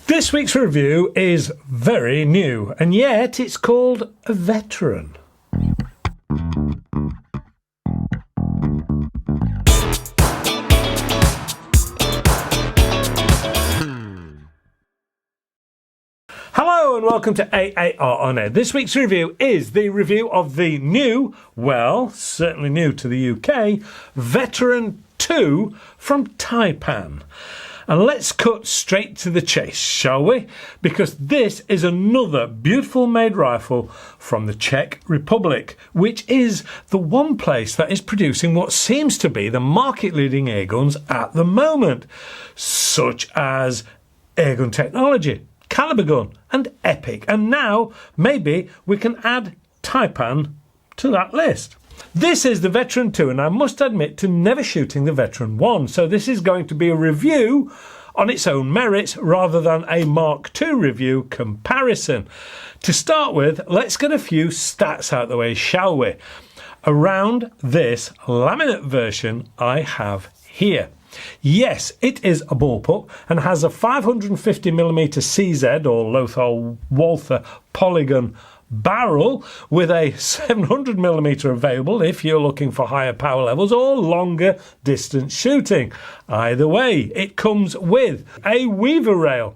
This week's review is very new, and yet it's called a Veteran. Hello and welcome to AAR On Air. This week's review is the review of the new, well, certainly new to the UK, Veteran 2 from Taipan. And let's cut straight to the chase, shall we? Because this is another beautiful made rifle from the Czech Republic, which is the one place that is producing what seems to be the market-leading airguns at the moment, such as Airgun technology, Caliber gun and Epic. And now maybe we can add Taipan to that list. This is the Veteran 2, and I must admit to never shooting the Veteran 1, so this is going to be a review on its own merits rather than a Mark II review comparison. To start with, let's get a few stats out of the way, shall we? Around this laminate version I have here. Yes, it is a bullpup and has a 550mm CZ or Lothar Walther polygon barrel with a 700mm available if you're looking for higher power levels or longer distance shooting. Either way, it comes with a weaver rail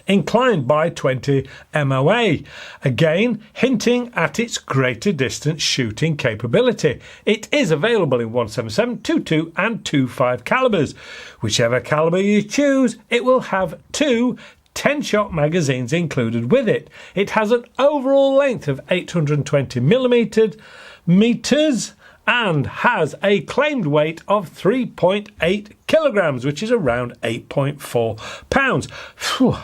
inclined by 20 MOA, again hinting at its greater distance shooting capability. It is available in 177, 22 and 25 calibers. Whichever caliber you choose, it will have two 10-shot magazines included with it. It has an overall length of 820 meters and has a claimed weight of 3.8 kilograms, which is around 8.4 pounds. Phew.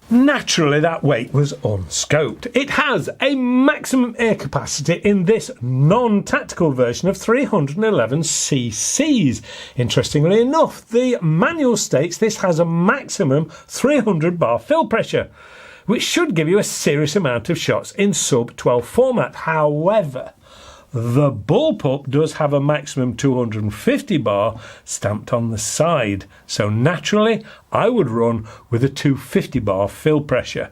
Naturally, that weight was unscoped. It has a maximum air capacity in this non-tactical version of 311 cc's. Interestingly enough, the manual states this has a maximum 300 bar fill pressure, which should give you a serious amount of shots in sub-12 format. However, the bullpup does have a maximum 250 bar stamped on the side, so naturally I would run with a 250 bar fill pressure.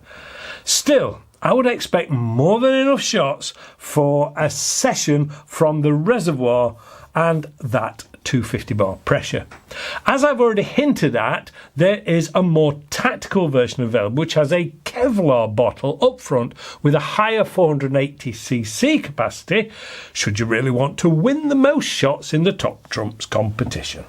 Still, I would expect more than enough shots for a session from the reservoir and that 250 bar pressure. As I've already hinted at, there is a more tactical version available which has a Kevlar bottle up front with a higher 480cc capacity should you really want to win the most shots in the top trumps competition.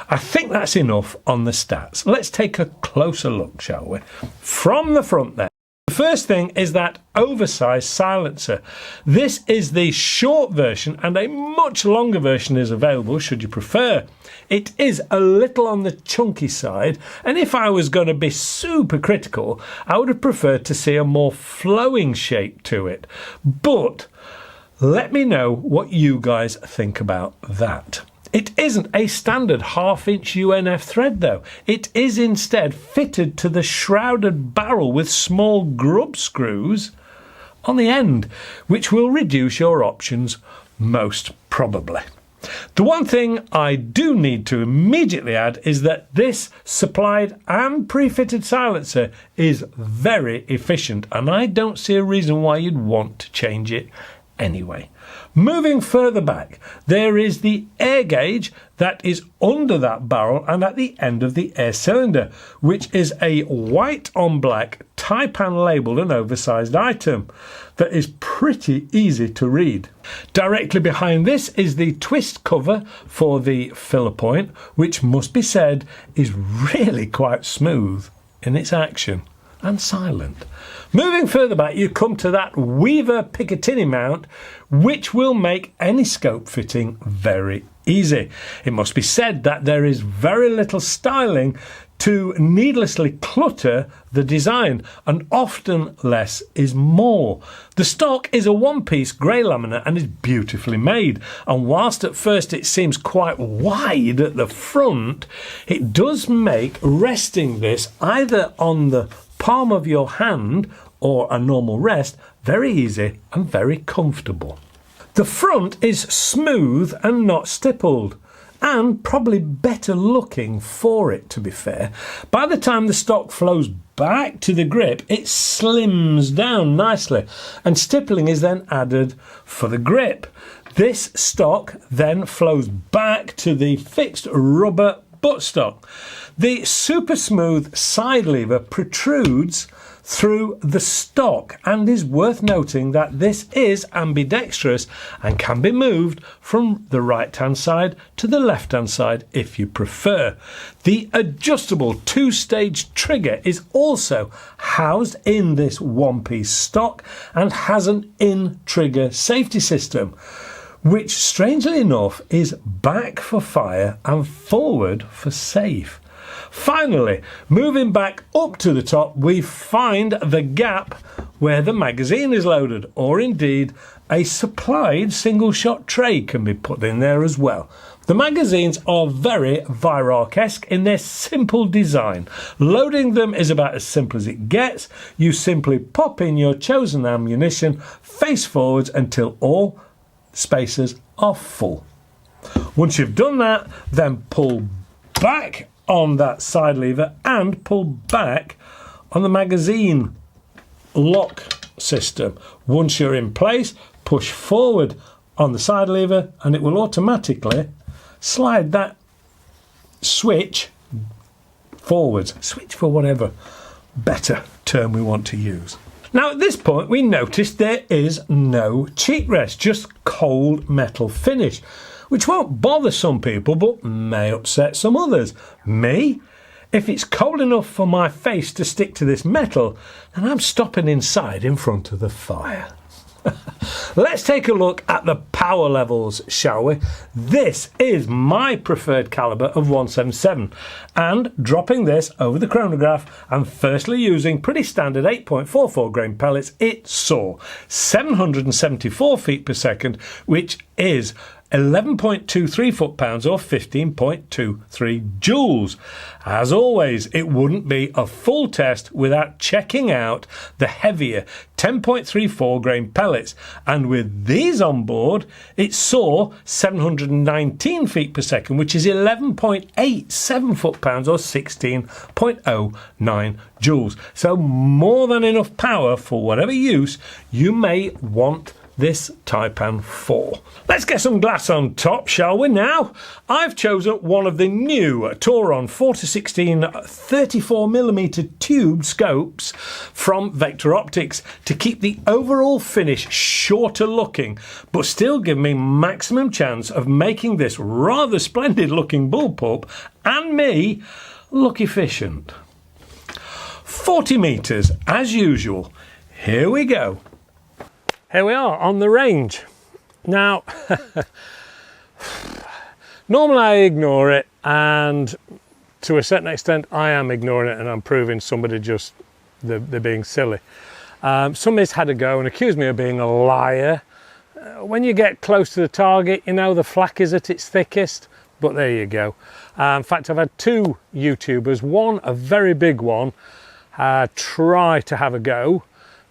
I think that's enough on the stats. Let's take a closer look, shall we? From the front then. The first thing is that oversized silencer. This is the short version and a much longer version is available should you prefer. It is a little on the chunky side, and if I was going to be super critical, I would have preferred to see a more flowing shape to it. But let me know what you guys think about that. It isn't a standard 1/2-inch UNF thread though. It is instead fitted to the shrouded barrel with small grub screws on the end, which will reduce your options most probably. The one thing I do need to immediately add is that this supplied and pre-fitted silencer is very efficient, and I don't see a reason why you'd want to change it anyway. Moving further back, there is the air gauge that is under that barrel and at the end of the air cylinder, which is a white on black Taipan labelled and oversized item that is pretty easy to read. Directly behind this is the twist cover for the filler point, which must be said is really quite smooth in its action and silent. Moving further back, you come to that Weaver Picatinny mount, which will make any scope fitting very easy. It must be said that there is very little styling to needlessly clutter the design, and often less is more. The stock is a one-piece grey laminate and is beautifully made, and whilst at first it seems quite wide at the front, it does make resting this either on the palm of your hand or a normal rest very easy and very comfortable. The front is smooth and not stippled, and probably better looking for it, to be fair. By the time the stock flows back to the grip, it slims down nicely, and stippling is then added for the grip. This stock then flows back to the fixed rubber buttstock. The super smooth side lever protrudes through the stock, and is worth noting that this is ambidextrous and can be moved from the right hand side to the left hand side if you prefer. The adjustable two-stage trigger is also housed in this one-piece stock and has an in-trigger safety system, which strangely enough is back for fire and forward for safe. Finally, moving back up to the top, we find the gap where the magazine is loaded, or indeed a supplied single shot tray can be put in there as well. The magazines are very Virarch-esque in their simple design. Loading them is about as simple as it gets. You simply pop in your chosen ammunition face forwards until all spaces are full. Once you've done that, then pull back on that side lever and pull back on the magazine lock system. Once you're in place, push forward on the side lever and it will automatically slide that switch forwards. Switch for whatever better term we want to use. Now at this point we notice there is no cheek rest, just cold metal finish, which won't bother some people but may upset some others. Me? If it's cold enough for my face to stick to this metal, then I'm stopping inside in front of the fire. Let's take a look at the power levels, shall we? This is my preferred caliber of 177, and dropping this over the chronograph and firstly using pretty standard 8.44 grain pellets, it saw 774 feet per second, which is 11.23 foot-pounds or 15.23 joules. As always, it wouldn't be a full test without checking out the heavier 10.34 grain pellets, and with these on board it saw 719 feet per second, which is 11.87 foot-pounds or 16.09 joules. So more than enough power for whatever use you may want this Taipan for. Let's get some glass on top, shall we now? I've chosen one of the new Tauron 4-16 34mm tube scopes from Vector Optics to keep the overall finish shorter looking, but still give me maximum chance of making this rather splendid looking bullpup and me look efficient. 40 metres as usual. Here we go. Here we are on the range. Now, normally I ignore it, and to a certain extent I am ignoring it, and I'm proving somebody just they're being silly. Somebody's had a go and accused me of being a liar. When you get close to the target, you know the flak is at its thickest, but there you go. In fact, I've had two YouTubers, one, a very big one, try to have a go,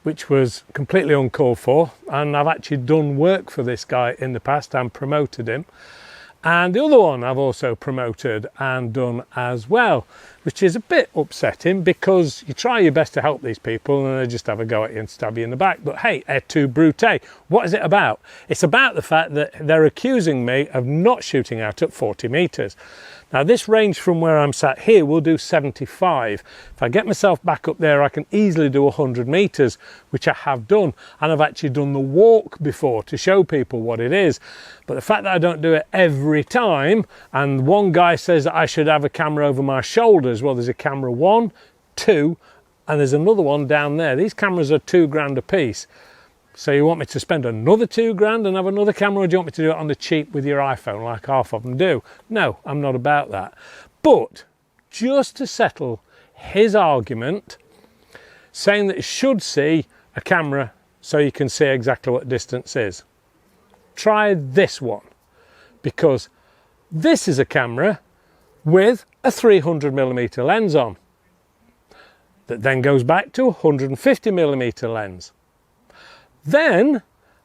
which was completely uncalled for, and I've actually done work for this guy in the past and promoted him. And the other one I've also promoted and done as well, which is a bit upsetting because you try your best to help these people and they just have a go at you and stab you in the back. But hey, et tu brute. What is it about? It's about the fact that they're accusing me of not shooting out at 40 metres. Now this range from where I'm sat here will do 75. If I get myself back up there, I can easily do 100 metres, which I have done. And I've actually done the walk before to show people what it is. But the fact that I don't do it every time, and one guy says that I should have a camera over my shoulders. Well, there's a camera 1, 2, and there's another one down there. These cameras are £2 a piece. So you want me to spend another £2 and have another camera, or do you want me to do it on the cheap with your iPhone like half of them do? No, I'm not about that. But just to settle his argument, saying that you should see a camera so you can see exactly what distance is, try this one, because this is a camera with a 300mm lens on that then goes back to a 150mm lens. Then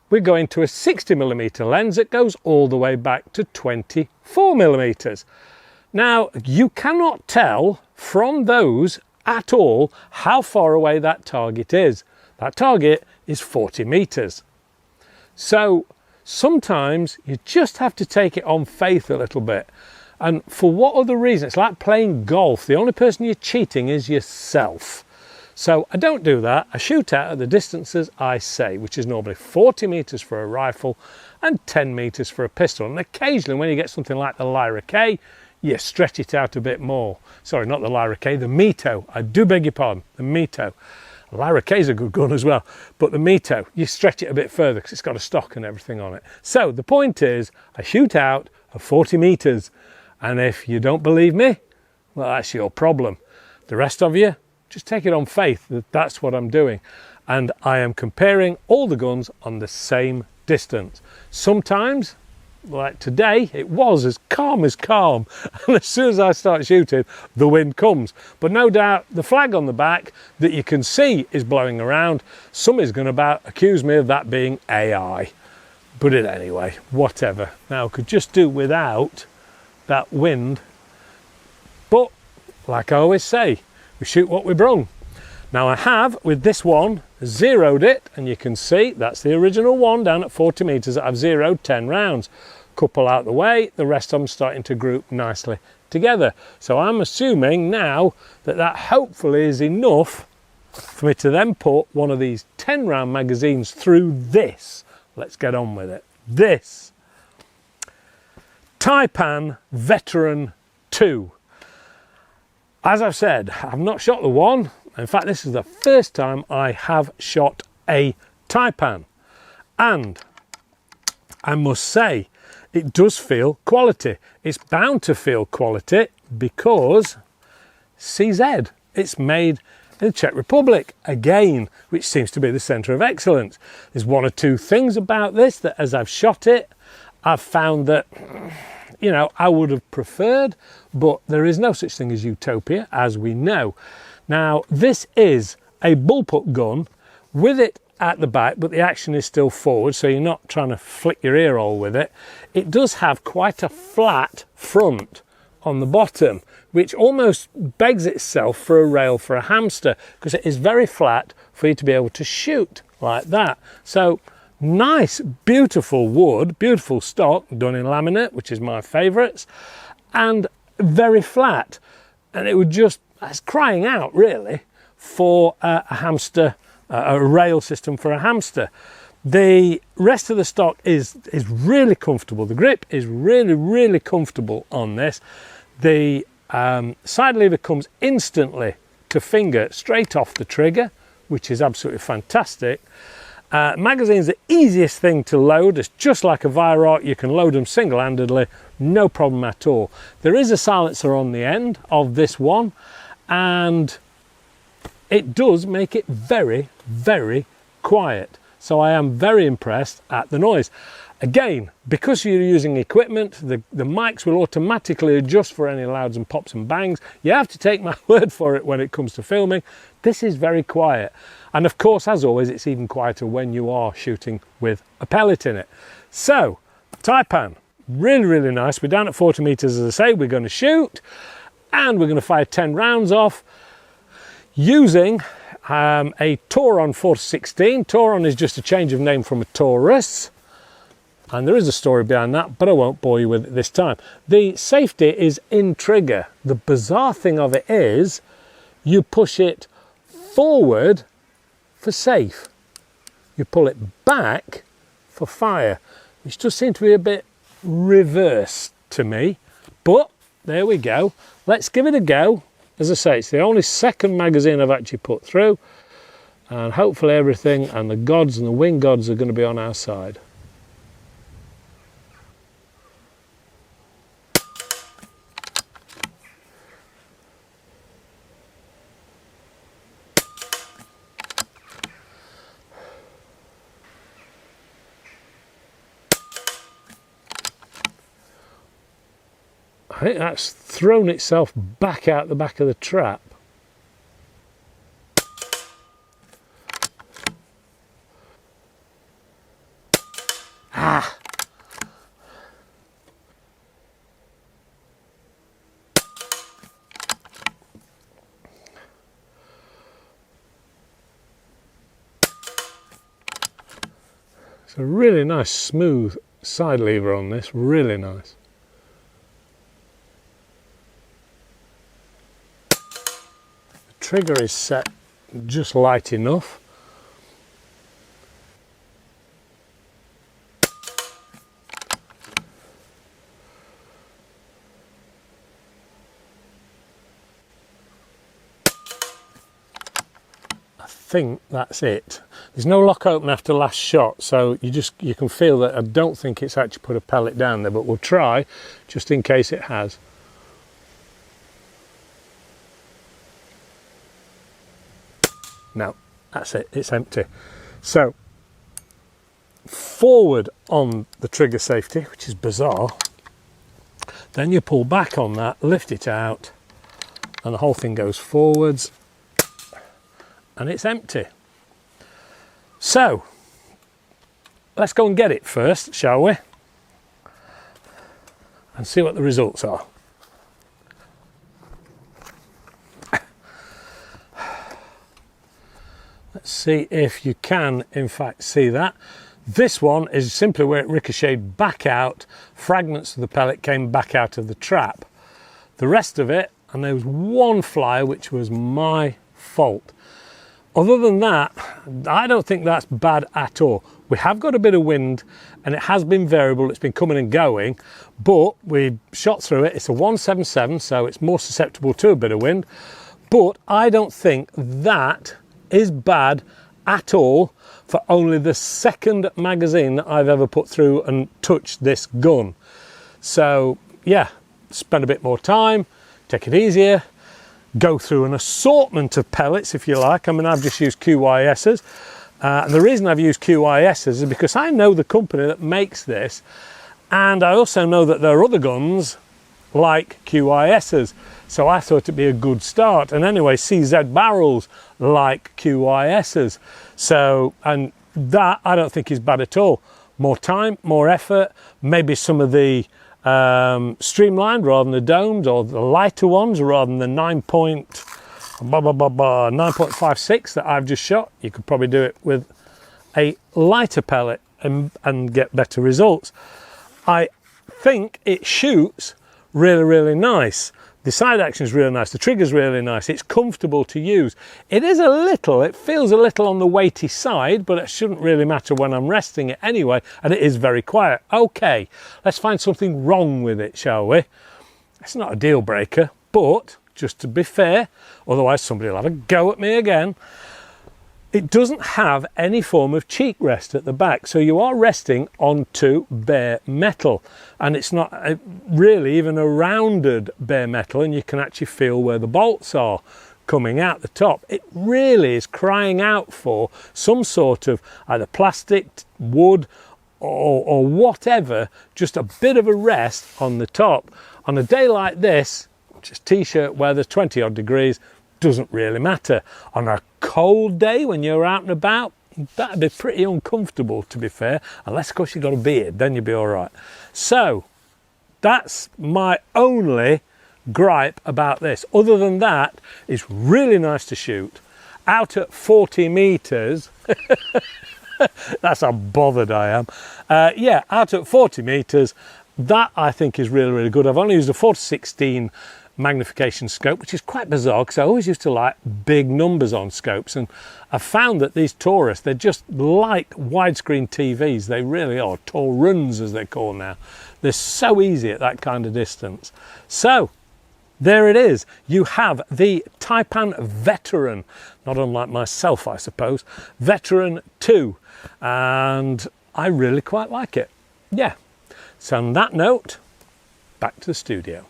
we're going to a 60mm lens that goes all the way back to 24mm. Now, you cannot tell from those at all how far away that target is. That target is 40 meters. So sometimes you just have to take it on faith a little bit. And for what other reason? It's like playing golf. The only person you're cheating is yourself. So I don't do that. I shoot out at the distances I say, which is normally 40 meters for a rifle and 10 meters for a pistol. And occasionally when you get something like the Lyra K, you stretch it out a bit more. Sorry, not the Lyra K, the Mito. I do beg your pardon, the Mito. Lyra K is a good gun as well, but the Mito, you stretch it a bit further because it's got a stock and everything on it. So the point is, I shoot out at 40 meters. And if you don't believe me, well, that's your problem. The rest of you, just take it on faith that that's what I'm doing. And I am comparing all the guns on the same distance. Sometimes, like today, it was as calm. And as soon as I start shooting, the wind comes. But no doubt the flag on the back that you can see is blowing around. Somebody's going to about accuse me of that being AI. But it anyway, whatever. Now, I could just do without that wind. But, like I always say, we shoot what we brung. Now I have, with this one, zeroed it, and you can see that's the original one down at 40 meters that I've zeroed 10 rounds. Couple out the way, the rest of them starting to group nicely together. So I'm assuming now that that hopefully is enough for me to then put one of these 10 round magazines through this. Let's get on with it. This Taipan Veteran 2. As I've said, I've not shot the one. In fact, this is the first time I have shot a Taipan. And I must say, it does feel quality. It's bound to feel quality because CZ, it's made in the Czech Republic, again, which seems to be the centre of excellence. There's one or two things about this that as I've shot it, I've found that, you know, I would have preferred, but there is no such thing as utopia, as we know. Now, this is a bullpup gun with it at the back, but the action is still forward, so you're not trying to flick your ear hole with it. It does have quite a flat front on the bottom, which almost begs itself for a rail for a hamster, because it is very flat for you to be able to shoot like that. So nice, beautiful wood, beautiful stock, done in laminate, which is my favourites, and very flat. And it would just, it's crying out really for a hamster, a rail system for a hamster. The rest of the stock is really comfortable. The grip is really comfortable on this. The side lever comes instantly to finger straight off the trigger, which is absolutely fantastic. Magazine's the easiest thing to load. It's just like a Viroc. You can load them single-handedly, no problem at all. There is a silencer on the end of this one, and it does make it very quiet. So I am very impressed at the noise. Again, because you're using equipment, the mics will automatically adjust for any louds and pops and bangs. You have to take my word for it when it comes to filming. This is very quiet. And of course, as always, it's even quieter when you are shooting with a pellet in it. So, Taipan, really nice. We're down at 40 meters, as I say. We're going to shoot, and we're going to fire 10 rounds off using a Tauron 416. Tauron is just a change of name from a Taurus, and there is a story behind that, but I won't bore you with it this time. The safety is in trigger. The bizarre thing of it is you push it forward for safe, you pull it back for fire, which does seem to be a bit reversed to me, but there we go. Let's give it a go. As I say, it's the only second magazine I've actually put through, and hopefully everything and the gods and the wind gods are going to be on our side. I think that's thrown itself back out the back of the trap. It's a really nice smooth side lever on this, really nice. The trigger is set just light enough. I think that's it. There's no lock open after last shot, so you can feel that I don't think it's actually put a pellet down there, but we'll try just in case it has. No, that's it, it's empty. So forward on the trigger safety, which is bizarre, then you pull back on that, lift it out, and the whole thing goes forwards, and it's empty. So let's go and get it first, shall we? And see what the results are. Let's see if you can in fact see that. This one is simply where it ricocheted back out, fragments of the pellet came back out of the trap. The rest of it, and there was one flyer which was my fault. Other than that, I don't think that's bad at all. We have got a bit of wind and it has been variable, it's been coming and going, but we shot through it. It's a 177, so it's more susceptible to a bit of wind, but I don't think that is bad at all for only the second magazine that I've ever put through and touched this gun. So yeah, spend a bit more time, take it easier, go through an assortment of pellets if you like. I mean, I've just used QYS's, and the reason I've used QYS's is because I know the company that makes this, and I also know that there are other guns like QYS's, so I thought it'd be a good start. And anyway, CZ barrels like QYS's, so, and that I don't think is bad at all. More time, more effort, maybe some of the streamlined rather than the domed, or the lighter ones rather than the 9.56 that I've just shot. You could probably do it with a lighter pellet and get better results. I think it shoots really nice. The side action is really nice, the trigger's really nice, it's comfortable to use. It feels a little on the weighty side, but it shouldn't really matter when I'm resting it anyway, and it is very quiet. Okay, let's find something wrong with it, shall we? It's not a deal breaker, but just to be fair, otherwise somebody will have a go at me again, it doesn't have any form of cheek rest at the back, so you are resting onto bare metal, and it's not really even a rounded bare metal, and you can actually feel where the bolts are coming out the top. It really is crying out for some sort of either plastic, wood, or whatever, just a bit of a rest on the top. On a day like this, just t-shirt weather, 20 odd degrees, doesn't really matter. On a cold day when you're out and about, that'd be pretty uncomfortable, to be fair, unless of course you've got a beard, then you'd be all right. So that's my only gripe about this. Other than that, it's really nice to shoot out at 40 meters. That's how bothered I am. Yeah, out at 40 meters, that I think is really good. I've only used a 4:16 magnification scope, which is quite bizarre because I always used to like big numbers on scopes, and I've found that these Taurus, they're just like widescreen TVs. They really are. Tauruns as they're called now. They're so easy at that kind of distance. So there it is. You have the Taipan Veteran, not unlike myself I suppose, Veteran 2, and I really quite like it. Yeah, so on that note, back to the studio.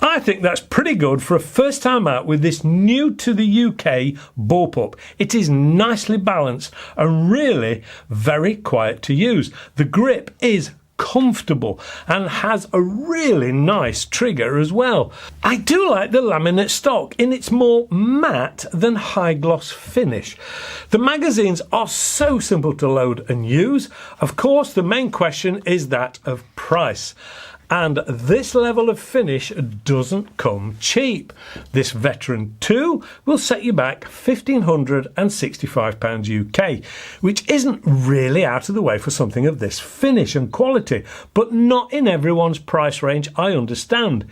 I think that's pretty good for a first time out with this new to the UK bullpup. It is nicely balanced and really very quiet to use. The grip is comfortable and has a really nice trigger as well. I do like the laminate stock in its more matte than high gloss finish. The magazines are so simple to load and use. Of course, the main question is that of price. And this level of finish doesn't come cheap. This Veteran 2 will set you back £1,565 UK, which isn't really out of the way for something of this finish and quality, but not in everyone's price range, I understand.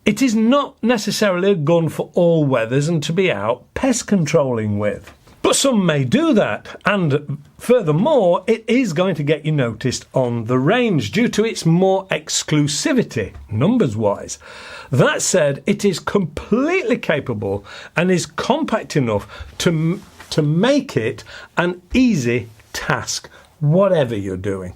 It is not necessarily a gun for all weathers and to be out pest controlling with. But some may do that, and furthermore, it is going to get you noticed on the range due to its more exclusivity, numbers-wise. That said, it is completely capable and is compact enough to make it an easy task, whatever you're doing.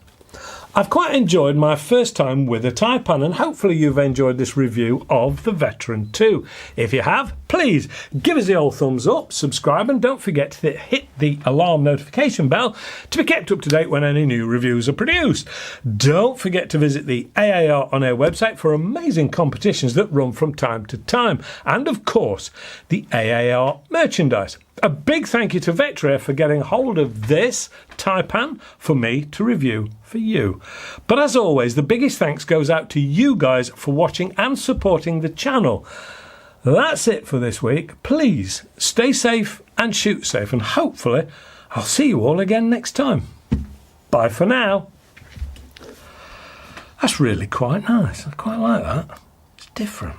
I've quite enjoyed my first time with a Taipan, and hopefully you've enjoyed this review of the Veteran 2. If you have, please give us the old thumbs up, subscribe, and don't forget to hit the alarm notification bell to be kept up to date when any new reviews are produced. Don't forget to visit the AAR On Air website for amazing competitions that run from time to time, and of course the AAR merchandise. A big thank you to Veteran for getting hold of this Taipan for me to review for you. But as always, the biggest thanks goes out to you guys for watching and supporting the channel. That's it for this week. Please stay safe and shoot safe, and hopefully I'll see you all again next time. Bye for now. That's really quite nice. I quite like that. It's different.